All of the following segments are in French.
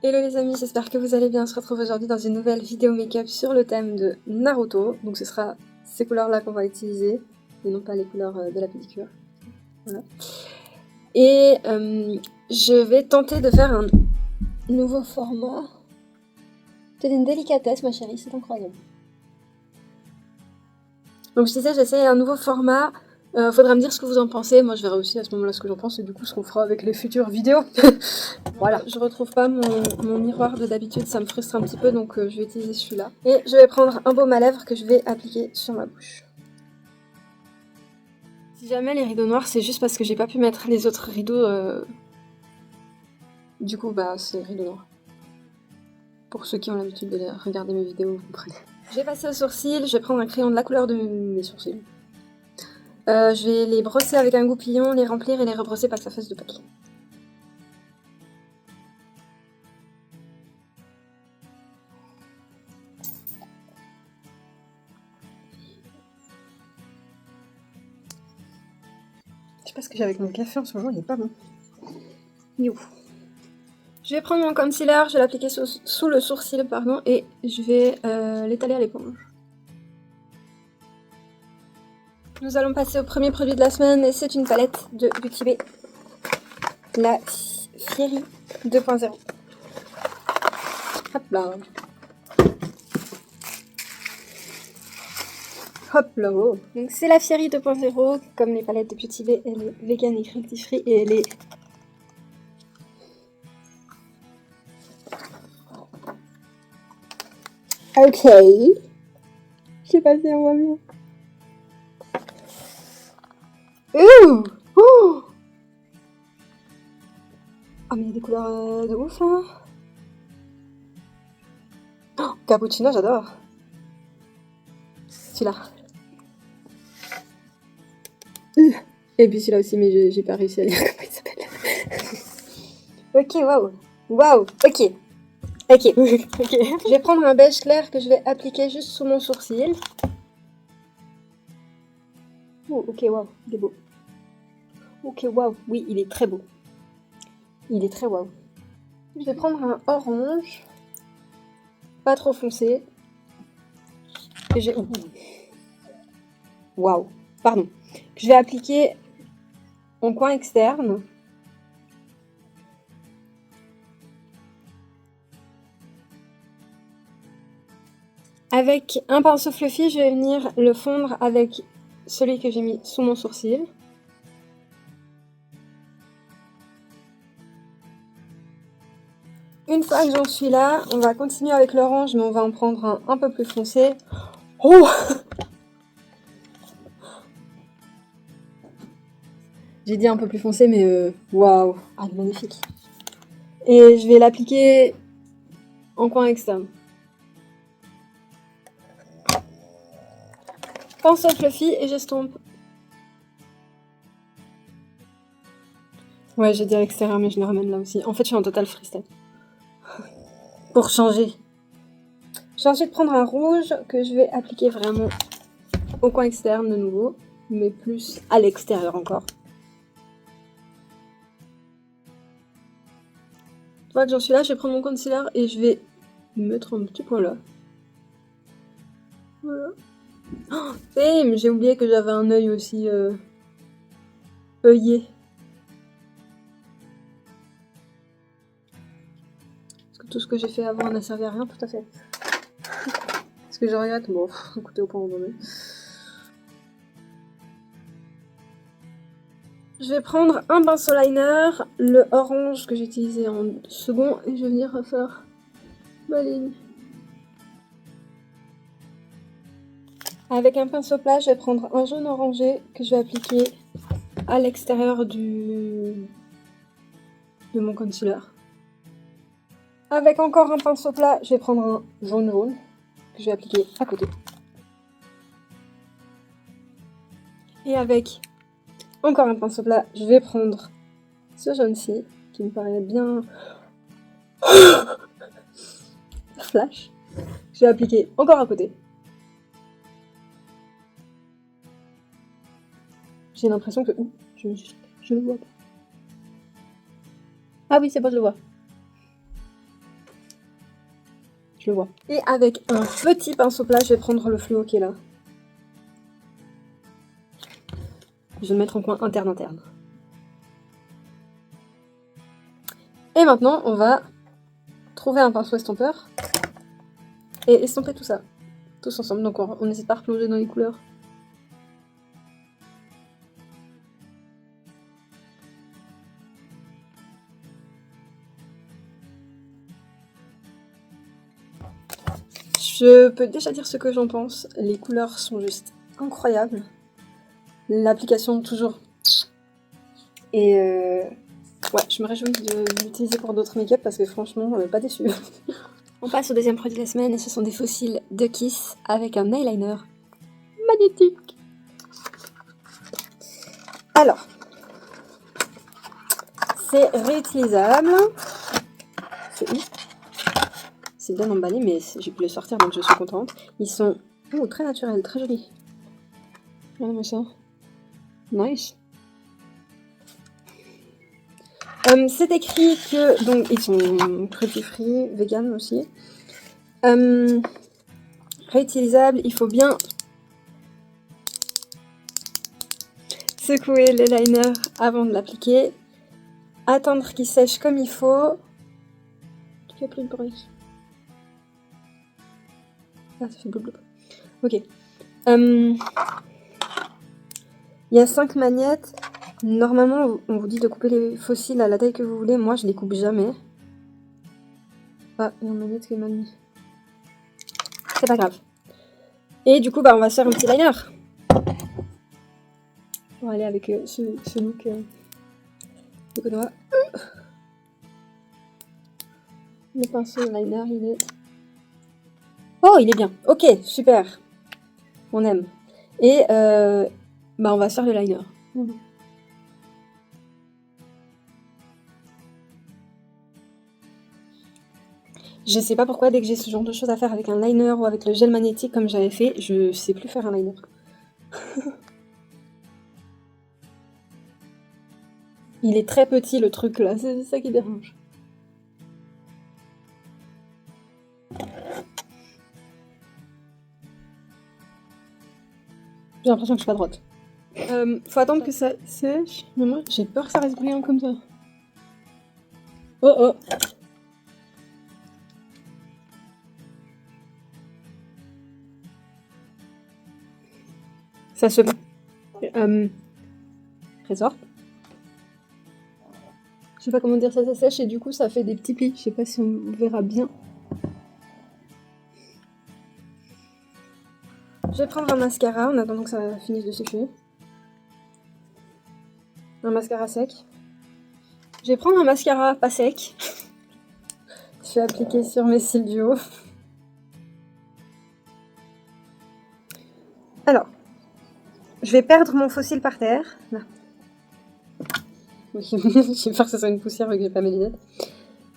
Hello les amis, j'espère que vous allez bien. On se retrouve aujourd'hui dans une nouvelle vidéo make-up sur le thème de Naruto. Donc ce sera ces couleurs-là qu'on va utiliser, et non pas les couleurs de la pédicure. Voilà. Et je vais tenter de faire un nouveau format. C'est une délicatesse ma chérie, c'est incroyable. Donc je disais, j'essaie un nouveau format. Faudra me dire ce que vous en pensez. Moi je verrai aussi à ce moment-là ce que j'en pense et du coup ce qu'on fera avec les futures vidéos. Voilà, je retrouve pas mon miroir de d'habitude, ça me frustre un petit peu, donc je vais utiliser celui-là. Et je vais prendre un baume à lèvres que je vais appliquer sur ma bouche. Si jamais les rideaux noirs, c'est juste parce que j'ai pas pu mettre les autres rideaux. Du coup, bah c'est rideaux noirs. Pour ceux qui ont l'habitude de regarder mes vidéos, vous comprenez. Je vais passer aux sourcils, je vais prendre un crayon de la couleur de mes sourcils. Je vais les brosser avec un goupillon, les remplir et les rebrosser pour que ça fasse de paquets. Je sais pas ce que j'ai avec mon café en ce moment, il est pas bon. You. Je vais prendre mon concealer, je vais l'appliquer sous le sourcil, pardon, et je vais l'étaler à l'éponge. Nous allons passer au premier produit de la semaine, et c'est une palette de Beauty Bay, la Fiery 2.0. Hop là. Hop là. Oh. Donc c'est la Fiery 2.0, comme les palettes de Beauty Bay, elle est vegan et cruelty free, et elle est... Ok. Je sais pas si on voit bien. Ouh! Oh! Ah mais il y a des couleurs de ouf hein. Oh, cappuccino, j'adore. Celui-là. Et puis celui-là aussi, mais j'ai pas réussi à lire comment il s'appelle. Ok, waouh. Waouh, ok. Ok. Ok. Je vais prendre un beige clair que je vais appliquer juste sous mon sourcil. Oh, ok, waouh, il est beau. Ok, waouh, oui, il est très beau. Il est très waouh. Je vais prendre un orange. Pas trop foncé. Et j'ai... Waouh, pardon. Je vais appliquer en coin externe. Avec un pinceau fluffy, je vais venir le fondre avec celui que j'ai mis sous mon sourcil. Une fois que j'en suis là, on va continuer avec l'orange, mais on va en prendre un peu plus foncé. Oh! J'ai dit un peu plus foncé, mais waouh! Ah, magnifique! Et je vais l'appliquer en coin externe. Pinceau fluffy et j'estompe. Ouais, j'ai dit à l'extérieur, mais je le ramène là aussi. En fait, je suis en total freestyle. Pour changer. Je vais ensuite prendre un rouge que je vais appliquer vraiment au coin externe de nouveau, mais plus à l'extérieur encore. Une fois que j'en suis là, je vais prendre mon concealer et je vais mettre un petit point là. Voilà. Oh, mais j'ai oublié que j'avais un œil aussi œillé. Parce que tout ce que j'ai fait avant n'a servi à rien, tout à fait. Est-ce que je regrette? Bon, écoutez, au point où on en est. Je vais prendre un pinceau liner, le orange que j'ai utilisé en second, et je vais venir refaire ma ligne. Avec un pinceau plat, je vais prendre un jaune orangé que je vais appliquer à l'extérieur de mon concealer. Avec encore un pinceau plat, je vais prendre un jaune que je vais appliquer à côté. Et avec encore un pinceau plat, je vais prendre ce jaune-ci, qui me paraît bien flash. Je vais appliquer encore à côté. J'ai l'impression que... Ouh, je le vois pas. Ah oui, c'est bon, je le vois. le vois. Et avec un petit pinceau plat, je vais prendre le fluo qui est là. Je vais le mettre en coin interne. Et maintenant, on va trouver un pinceau estompeur et estomper tout ça, tous ensemble. Donc on n'hésite pas à replonger dans les couleurs. Je peux déjà dire ce que j'en pense. Les couleurs sont juste incroyables. L'application toujours. Et ouais, je me réjouis de l'utiliser pour d'autres make-up parce que franchement, pas déçue. On passe au deuxième produit de la semaine et ce sont des fossiles de Kiss avec un eyeliner magnétique. Alors, c'est réutilisable. C'est où? C'est bien emballé, mais j'ai pu les sortir donc je suis contente. Ils sont très naturels, très jolis. Regardez-moi ça. Nice. C'est écrit que donc ils sont cruelty free, vegan aussi. Réutilisable, il faut bien secouer le liner avant de l'appliquer, attendre qu'il sèche comme il faut. Tu as plus de bruit. Ah, ça fait blou. Ok. Il y a 5 magnettes. Normalement, on vous dit de couper les fossiles à la taille que vous voulez. Moi, je les coupe jamais. Ah, il y a une magnette qui est mal mise. C'est pas grave. Et du coup, bah, on va se faire un petit liner. On va aller avec ce look de Godoy. Le pinceau liner, il est... Oh, il est bien. Ok, super. On aime. Et bah, on va se faire le liner. Je sais pas pourquoi, dès que j'ai ce genre de choses à faire avec un liner ou avec le gel magnétique comme j'avais fait, je sais plus faire un liner. Il est très petit le truc là, c'est ça qui dérange. J'ai l'impression que je suis pas droite. Faut attendre que ça sèche, mais moi j'ai peur que ça reste brillant comme ça. Oh oh! Ça se résorbe. Je sais pas comment dire, ça sèche et du coup ça fait des petits plis. Je sais pas si on verra bien. Je vais prendre un mascara en attendant que ça finisse de sécher. Un mascara sec. Je vais prendre un mascara pas sec. Je vais appliquer sur mes cils du haut. Alors, je vais perdre mon fossile par terre. Là. J'ai peur que ça soit une poussière vu que j'ai pas mes lunettes.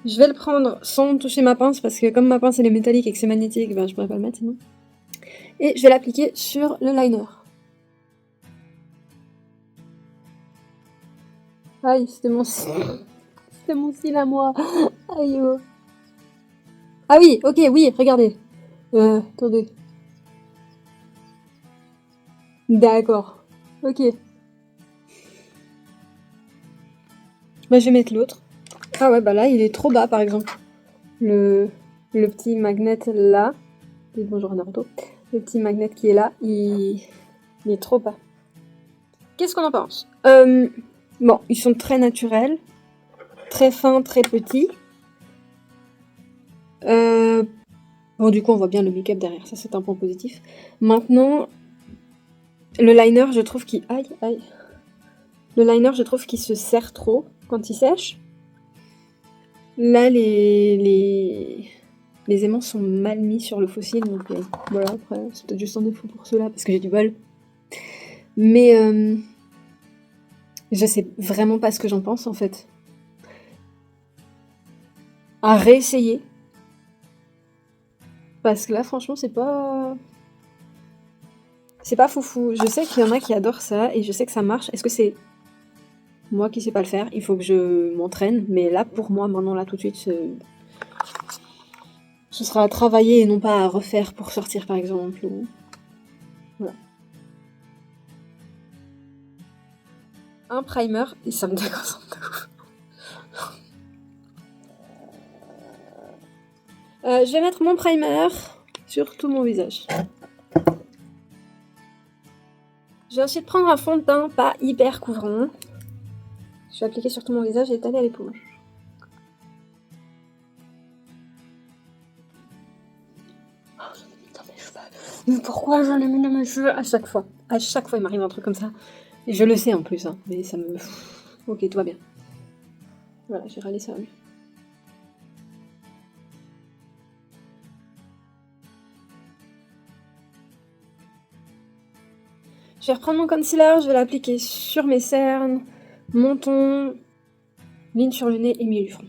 Je vais le prendre sans toucher ma pince parce que comme ma pince elle est métallique et que c'est magnétique, ben je pourrais pas le mettre sinon. Et je vais l'appliquer sur le liner. Aïe, c'était mon cil. C'était mon cil à moi. Aïe oh. Ah oui, ok, oui, regardez. Attendez. D'accord. Ok. Bah je vais mettre l'autre. Ah ouais, bah là il est trop bas par exemple. Le petit magnet là. Bonjour Naruto. Le petit magnet qui est là, il est trop bas. Qu'est-ce qu'on en pense? Bon, ils sont très naturels, très fins, très petits. Bon, du coup, on voit bien le make-up derrière, ça c'est un point positif. Maintenant, le liner, je trouve qu'il... Aïe, aïe. Le liner, je trouve qu'il se serre trop quand il sèche. Là, les aimants sont mal mis sur le fossile, donc voilà, après, c'est peut-être juste un défaut pour ceux-là, parce que j'ai du bol. Mais je sais vraiment pas ce que j'en pense, en fait. À réessayer. Parce que là, franchement, c'est pas... C'est pas foufou. Je sais qu'il y en a qui adorent ça, et je sais que ça marche. Est-ce que c'est... Moi qui sais pas le faire, il faut que je m'entraîne. Mais là, pour moi, maintenant, là, tout de suite, Ce sera à travailler et non pas à refaire pour sortir par exemple. Ou... Voilà. Un primer, et ça me déconcentre de ouf. Je vais mettre mon primer sur tout mon visage. Je vais ensuite prendre un fond de teint pas hyper couvrant. Je vais appliquer sur tout mon visage et étaler à l'épaule. Oh, j'en ai mis dans mes cheveux. Mais pourquoi j'en ai mis dans mes cheveux à chaque fois? À chaque fois, il m'arrive un truc comme ça. Et je le sais en plus, hein, mais ça me... Ok, tout va bien. Voilà, j'ai râlé ça. Je vais reprendre mon concealer, je vais l'appliquer sur mes cernes, menton, ligne sur le nez et milieu du front.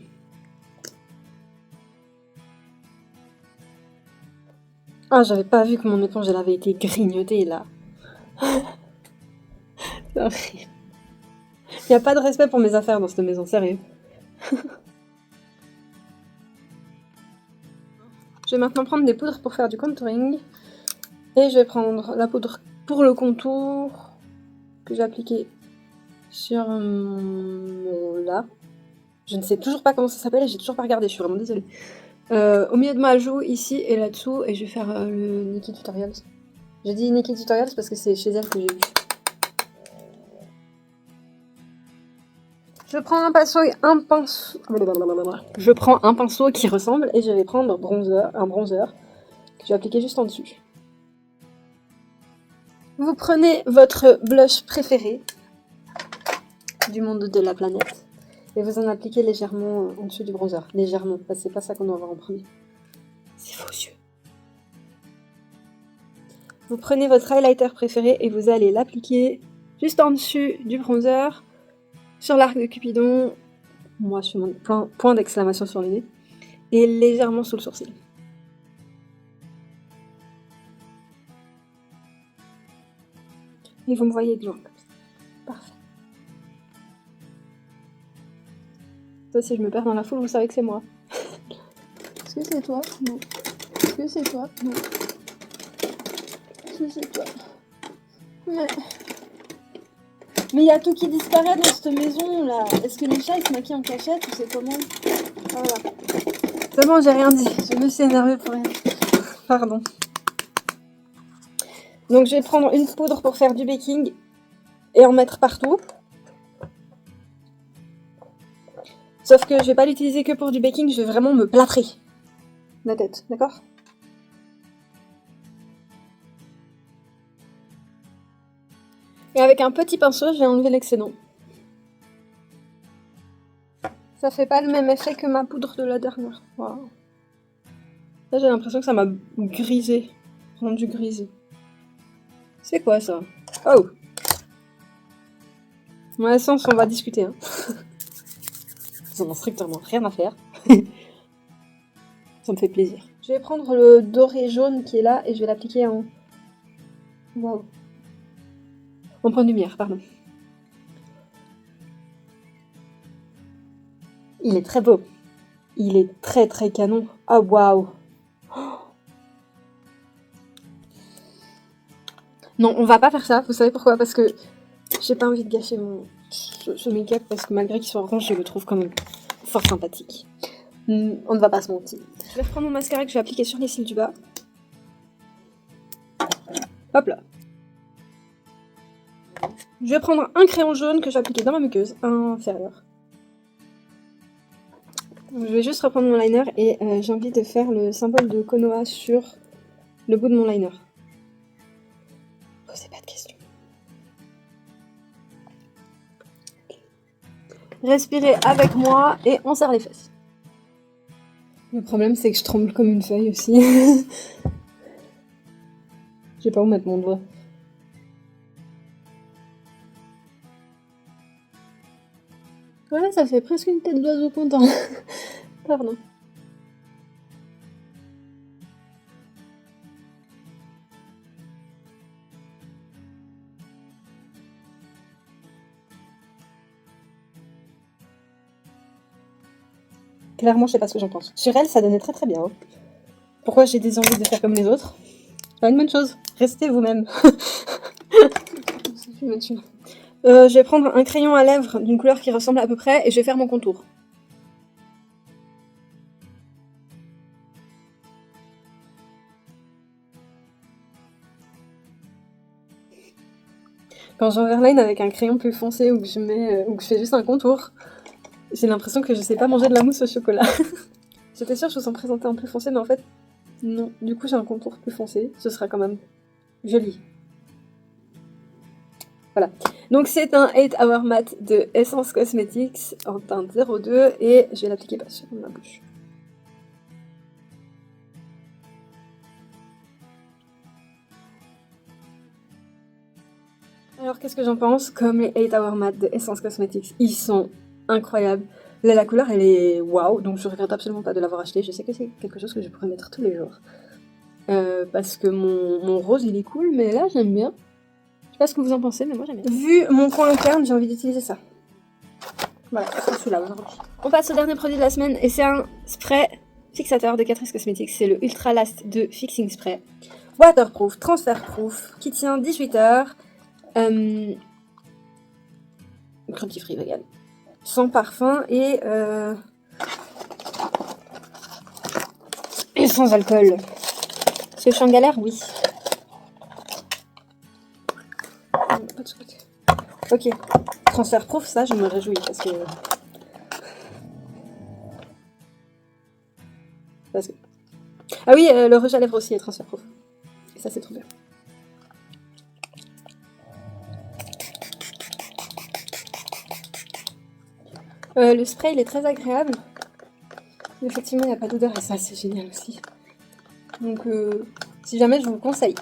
Ah, j'avais pas vu que mon éponge elle avait été grignotée là. C'est horrible. Y a pas de respect pour mes affaires dans cette maison, sérieux. Je vais maintenant prendre des poudres pour faire du contouring. Et je vais prendre la poudre pour le contour que j'ai appliqué sur mon là. Je ne sais toujours pas comment ça s'appelle et j'ai toujours pas regardé, je suis vraiment désolée. Au milieu de ma joue, ici et là-dessous, et je vais faire le Nikkie Tutorials. J'ai dit Nikkie Tutorials parce que c'est chez elle que j'ai vu. Je prends un pinceau qui ressemble et je vais prendre un bronzer que je vais appliquer juste en dessus. Vous prenez votre blush préféré du monde de la planète et vous en appliquez légèrement en dessus du bronzer. Légèrement, parce que c'est pas ça qu'on doit avoir en premier. C'est vos yeux. Vous prenez votre highlighter préféré et vous allez l'appliquer juste en dessus du bronzer, sur l'arc de Cupidon. Moi, je fais mon point d'exclamation sur le nez. Et légèrement sous le sourcil. Et vous me voyez de loin comme ça. Parfait. Ça, si je me perds dans la foule, vous savez que c'est moi. Est-ce que c'est toi? Non. Est-ce que c'est toi? Non. Est-ce que c'est toi? Ouais. Mais il y a tout qui disparaît dans cette maison là. Est-ce que les chats ils se maquillent en cachette ou c'est comment? Voilà. C'est bon, j'ai rien dit. Je me suis énervée pour rien. Pardon. Donc je vais prendre une poudre pour faire du baking et en mettre partout. Sauf que je vais pas l'utiliser que pour du baking, je vais vraiment me plâtrer la tête, d'accord? Et avec un petit pinceau, je vais enlever l'excédent. Ça fait pas le même effet que ma poudre de la dernière fois. Là, j'ai l'impression que ça m'a grisé. Rendu grisé. C'est quoi ça? Oh! Mon essence, on va discuter. Hein. Ils en ont strictement rien à faire. Ça me fait plaisir. Je vais prendre le doré jaune qui est là et je vais l'appliquer en... Waouh! En point de lumière, pardon. Il est très beau. Il est très très canon. Ah waouh! Non, on va pas faire ça. Vous savez pourquoi? Parce que j'ai pas envie de gâcher ce make-up parce que malgré qu'il soit orange, je le trouve quand même fort sympathique. On ne va pas se mentir. Je vais reprendre mon mascara que je vais appliquer sur les cils du bas. Hop là. Je vais prendre un crayon jaune que je vais appliquer dans ma muqueuse inférieure. Donc, je vais juste reprendre mon liner et j'ai envie de faire le symbole de Konoha sur le bout de mon liner. Posez pas de questions. Respirez avec moi et on serre les fesses. Le problème c'est que je tremble comme une feuille aussi. Je sais pas où mettre mon doigt. Voilà, ça fait presque une tête d'oiseau content. Pardon. Clairement, je sais pas ce que j'en pense. Sur elle, ça donnait très très bien. Hein. Pourquoi j'ai des envies de faire comme les autres? Pas une bonne chose. Restez vous-même. Je vais prendre un crayon à lèvres d'une couleur qui ressemble à peu près et je vais faire mon contour. Quand j'overline avec un crayon plus foncé ou que je fais juste un contour, j'ai l'impression que je sais pas manger de la mousse au chocolat. J'étais sûre que je vous en présentais en plus foncé, mais en fait, non. Du coup, j'ai un contour plus foncé. Ce sera quand même joli. Voilà. Donc, c'est un 8 Hour Matte de Essence Cosmetics en teinte 02 et je vais l'appliquer pas sur ma bouche. Alors, qu'est-ce que j'en pense? Comme les 8 Hour Matte de Essence Cosmetics, ils sont incroyables. Là, la couleur, elle est waouh, donc je regrette absolument pas de l'avoir acheté. Je sais que c'est quelque chose que je pourrais mettre tous les jours. Parce que mon rose, il est cool, mais là, j'aime bien. Je sais pas ce que vous en pensez, mais moi, j'aime bien. Vu mon coin interne, j'ai envie d'utiliser ça. Voilà, c'est celui-là aujourd'hui. On passe au dernier produit de la semaine, et c'est un spray fixateur de Catrice Cosmetics. C'est le Ultra Last 2 Fixing Spray. Waterproof, transfert-proof, qui tient 18 heures. Cruelty free vegan. Sans parfum et sans alcool. Est-ce que je suis en galère? Oui. Pas de souci. Ok. Transfert proof, ça je me réjouis parce que... Ah oui, le rouge à lèvres aussi est transfert proof. Et ça c'est trop bien. Le spray il est très agréable. Effectivement il n'y a pas d'odeur et ça c'est génial aussi. Donc si jamais je vous le conseille.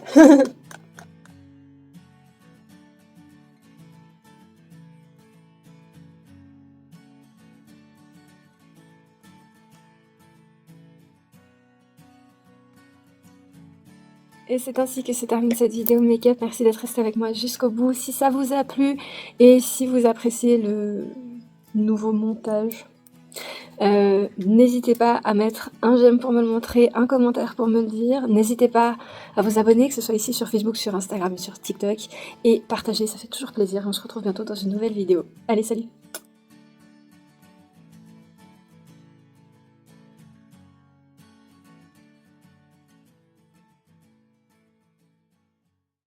Et c'est ainsi que se termine cette vidéo make-up. Merci d'être resté avec moi jusqu'au bout. Si ça vous a plu et si vous appréciez le nouveau montage, n'hésitez pas à mettre un j'aime pour me le montrer, un commentaire pour me le dire. N'hésitez pas à vous abonner, que ce soit ici sur Facebook, sur Instagram et sur TikTok. Et partager, ça fait toujours plaisir. On se retrouve bientôt dans une nouvelle vidéo. Allez, salut!